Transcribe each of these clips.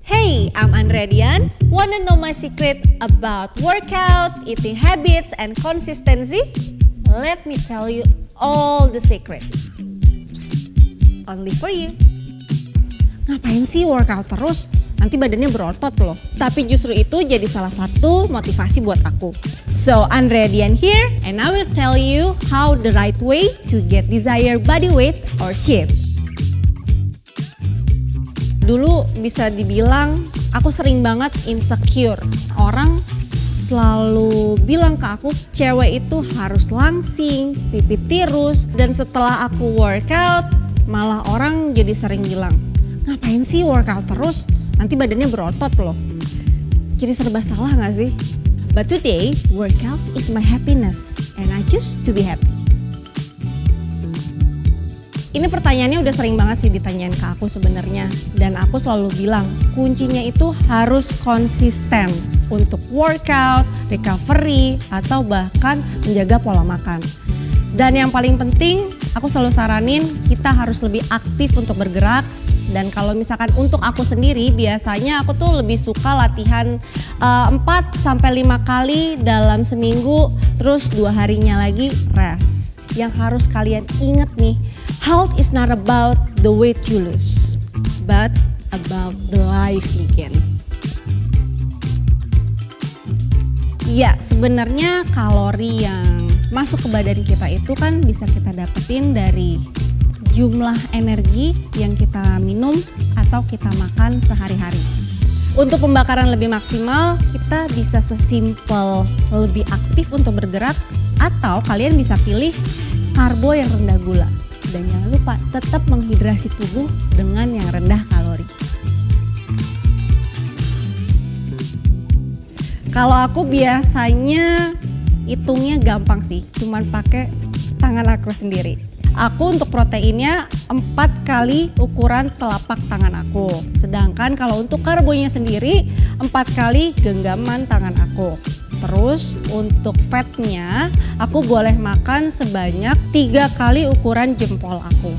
Hey, I'm Andredian. Wanna know my secret about workout, eating habits, and consistency? Let me tell you all the secrets. Psst, only for you. Ngapain sih workout terus? Nanti badannya berotot loh. Tapi justru itu jadi salah satu motivasi buat aku. So, Andredian here, and I will tell you how the right way to get desired body weight or shape. Dulu bisa dibilang aku sering banget insecure. Orang selalu bilang ke aku cewek itu harus langsing, pipi tirus. Dan setelah aku workout malah orang jadi sering bilang, ngapain sih workout terus? Nanti badannya berotot loh. Jadi serba salah gak sih? But today, workout is my happiness and I choose to be happy. Ini pertanyaannya udah sering banget sih ditanyain ke aku sebenarnya. Dan aku selalu bilang kuncinya itu harus konsisten untuk workout, recovery, atau bahkan menjaga pola makan. Dan yang paling penting aku selalu saranin kita harus lebih aktif untuk bergerak. Dan kalau misalkan untuk aku sendiri biasanya aku tuh lebih suka latihan 4-5 kali dalam seminggu. Terus 2 harinya lagi rest. Yang harus kalian inget nih, health is not about the weight you lose, but about the life you gain. Ya, sebenarnya kalori yang masuk ke badan kita itu kan bisa kita dapetin dari jumlah energi yang kita minum atau kita makan sehari-hari. Untuk pembakaran lebih maksimal, kita bisa sesimpel lebih aktif untuk bergerak atau kalian bisa pilih karbo yang rendah gula. Dan jangan lupa tetap menghidrasi tubuh dengan yang rendah kalori. Kalau aku biasanya hitungnya gampang sih, cuman pakai tangan aku sendiri. Aku untuk proteinnya 4 kali ukuran telapak tangan aku. Sedangkan kalau untuk karbonya sendiri 4 kali genggaman tangan aku. Terus untuk fatnya aku boleh makan sebanyak 3 kali ukuran jempol aku.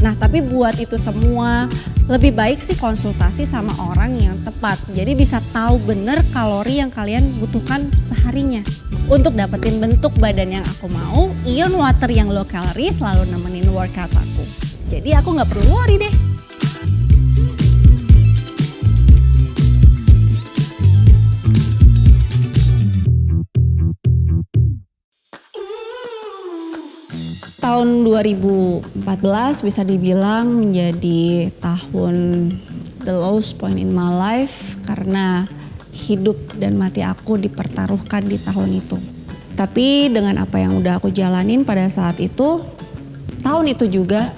Nah tapi buat itu semua lebih baik sih konsultasi sama orang yang tepat. Jadi bisa tahu bener kalori yang kalian butuhkan seharinya. Untuk dapetin bentuk badan yang aku mau, Ion Water yang low calorie selalu nemenin workout aku. Jadi aku gak perlu worry deh. Tahun 2014 bisa dibilang menjadi tahun the lowest point in my life karena hidup dan mati aku dipertaruhkan di tahun itu. Tapi dengan apa yang udah aku jalanin pada saat itu, tahun itu juga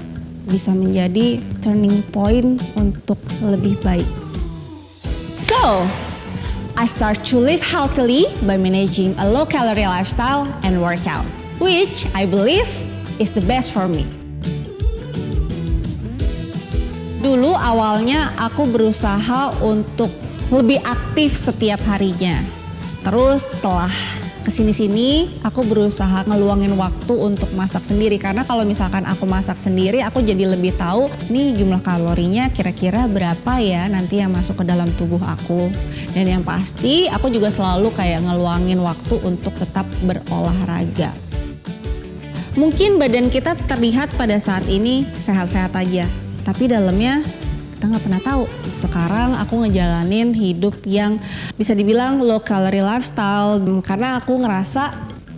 bisa menjadi turning point untuk lebih baik. So, I start to live healthily by managing a low calorie lifestyle and workout, which I believe is the best for me. Dulu awalnya aku berusaha untuk lebih aktif setiap harinya. Terus setelah kesini-sini aku berusaha ngeluangin waktu untuk masak sendiri. Karena kalau misalkan aku masak sendiri aku jadi lebih tahu nih jumlah kalorinya kira-kira berapa ya nanti yang masuk ke dalam tubuh aku. Dan yang pasti aku juga selalu kayak ngeluangin waktu untuk tetap berolahraga. Mungkin badan kita terlihat pada saat ini sehat-sehat aja, tapi dalamnya kita nggak pernah tahu. Sekarang aku ngejalanin hidup yang bisa dibilang low calorie lifestyle karena aku ngerasa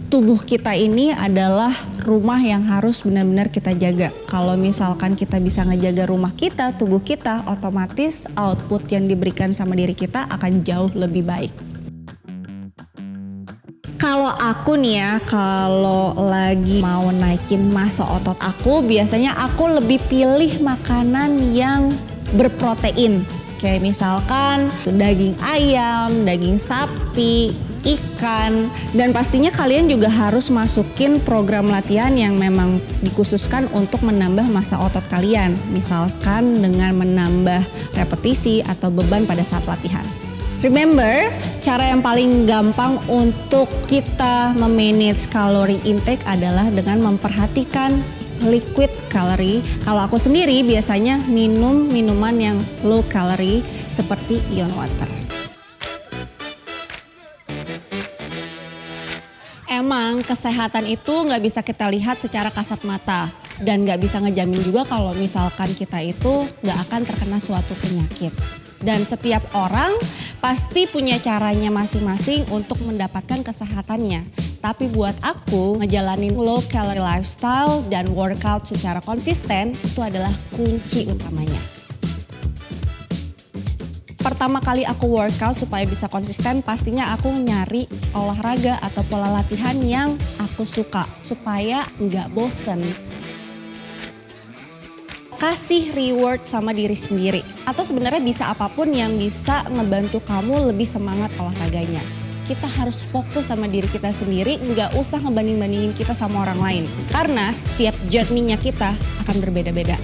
tubuh kita ini adalah rumah yang harus benar-benar kita jaga. Kalau misalkan kita bisa ngejaga rumah kita, tubuh kita, otomatis output yang diberikan sama diri kita akan jauh lebih baik. Kalau aku nih ya, kalau lagi mau naikin massa otot aku, biasanya aku lebih pilih makanan yang berprotein. Kayak misalkan daging ayam, daging sapi, ikan. Dan pastinya kalian juga harus masukin program latihan yang memang dikhususkan untuk menambah massa otot kalian. Misalkan dengan menambah repetisi atau beban pada saat latihan. Remember, cara yang paling gampang untuk kita memanage kalori intake adalah dengan memperhatikan liquid calorie. Kalau aku sendiri biasanya minum minuman yang low calorie seperti Ion Water. Emang kesehatan itu nggak bisa kita lihat secara kasat mata. Dan nggak bisa ngejamin juga kalau misalkan kita itu nggak akan terkena suatu penyakit. Dan setiap orang pasti punya caranya masing-masing untuk mendapatkan kesehatannya. Tapi buat aku, ngejalanin low calorie lifestyle dan workout secara konsisten itu adalah kunci utamanya. Pertama kali aku workout supaya bisa konsisten, pastinya aku nyari olahraga atau pola latihan yang aku suka supaya nggak bosen. Kasih reward sama diri sendiri. Atau sebenarnya bisa apapun yang bisa ngebantu kamu lebih semangat olahraganya. Kita harus fokus sama diri kita sendiri, nggak usah ngebanding-bandingin kita sama orang lain. Karena setiap journey-nya kita akan berbeda-beda.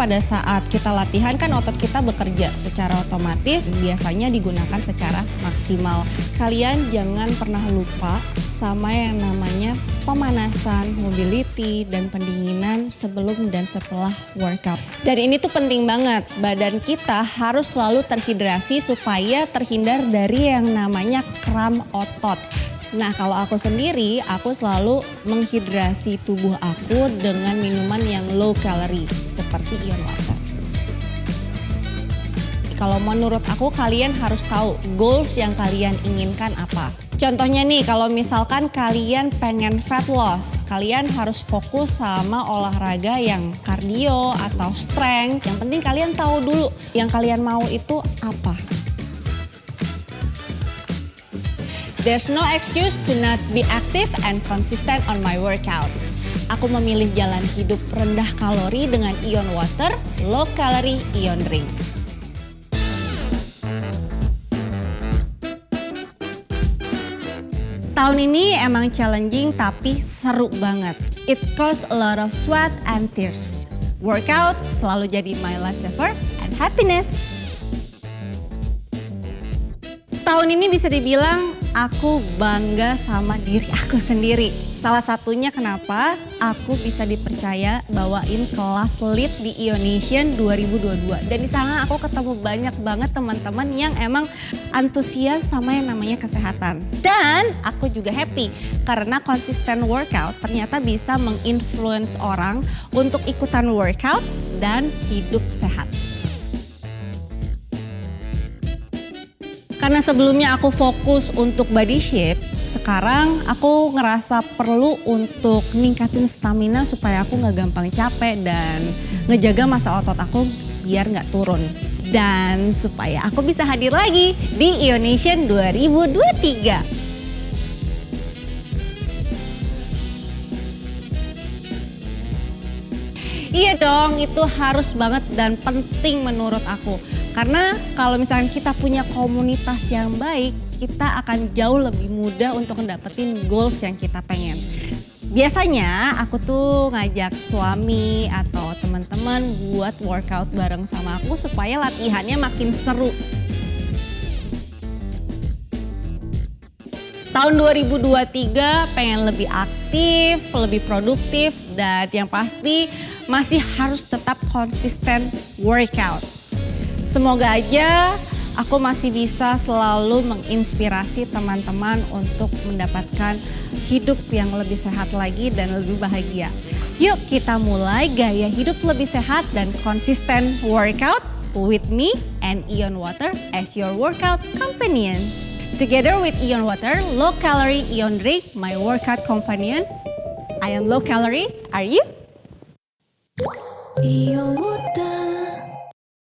Pada saat kita latihan kan otot kita bekerja secara otomatis, biasanya digunakan secara maksimal. Kalian jangan pernah lupa sama yang namanya pemanasan, mobility, dan pendinginan sebelum dan setelah workout. Dan ini tuh penting banget, badan kita harus selalu terhidrasi supaya terhindar dari yang namanya kram otot. Nah kalau aku sendiri, aku selalu menghidrasi tubuh aku dengan minuman yang low calorie seperti Ion Water. Kalau menurut aku kalian harus tahu goals yang kalian inginkan apa. Contohnya nih kalau misalkan kalian pengen fat loss, kalian harus fokus sama olahraga yang cardio atau strength. Yang penting kalian tahu dulu yang kalian mau itu apa. There's no excuse to not be active and consistent on my workout. Aku memilih jalan hidup rendah kalori dengan Ion Water, low calorie Ion Drink. Tahun ini emang challenging tapi seru banget. It costs a lot of sweat and tears. Workout selalu jadi my lifesaver and happiness. Tahun ini bisa dibilang aku bangga sama diri aku sendiri. Salah satunya kenapa aku bisa dipercaya bawain kelas lead di Ionation 2022. Dan di sana aku ketemu banyak banget teman-teman yang emang antusias sama yang namanya kesehatan. Dan aku juga happy karena konsisten workout ternyata bisa menginfluence orang untuk ikutan workout dan hidup sehat. Karena sebelumnya aku fokus untuk body shape, sekarang aku ngerasa perlu untuk ningkatin stamina supaya aku gak gampang capek dan ngejaga massa otot aku biar gak turun. Dan supaya aku bisa hadir lagi di Ionation 2023. Iya dong, itu harus banget dan penting menurut aku. Karena kalau misalnya kita punya komunitas yang baik, kita akan jauh lebih mudah untuk mendapatkan goals yang kita pengen. Biasanya aku tuh ngajak suami atau teman-teman buat workout bareng sama aku supaya latihannya makin seru. Tahun 2023 pengen lebih aktif, lebih produktif, dan yang pasti masih harus tetap konsisten workout. Semoga aja aku masih bisa selalu menginspirasi teman-teman untuk mendapatkan hidup yang lebih sehat lagi dan lebih bahagia. Yuk kita mulai gaya hidup lebih sehat dan konsisten workout with me and Ion Water as your workout companion. Together with Ion Water, low calorie Ion Drink, my workout companion. I am low calorie, are you? Ion Water.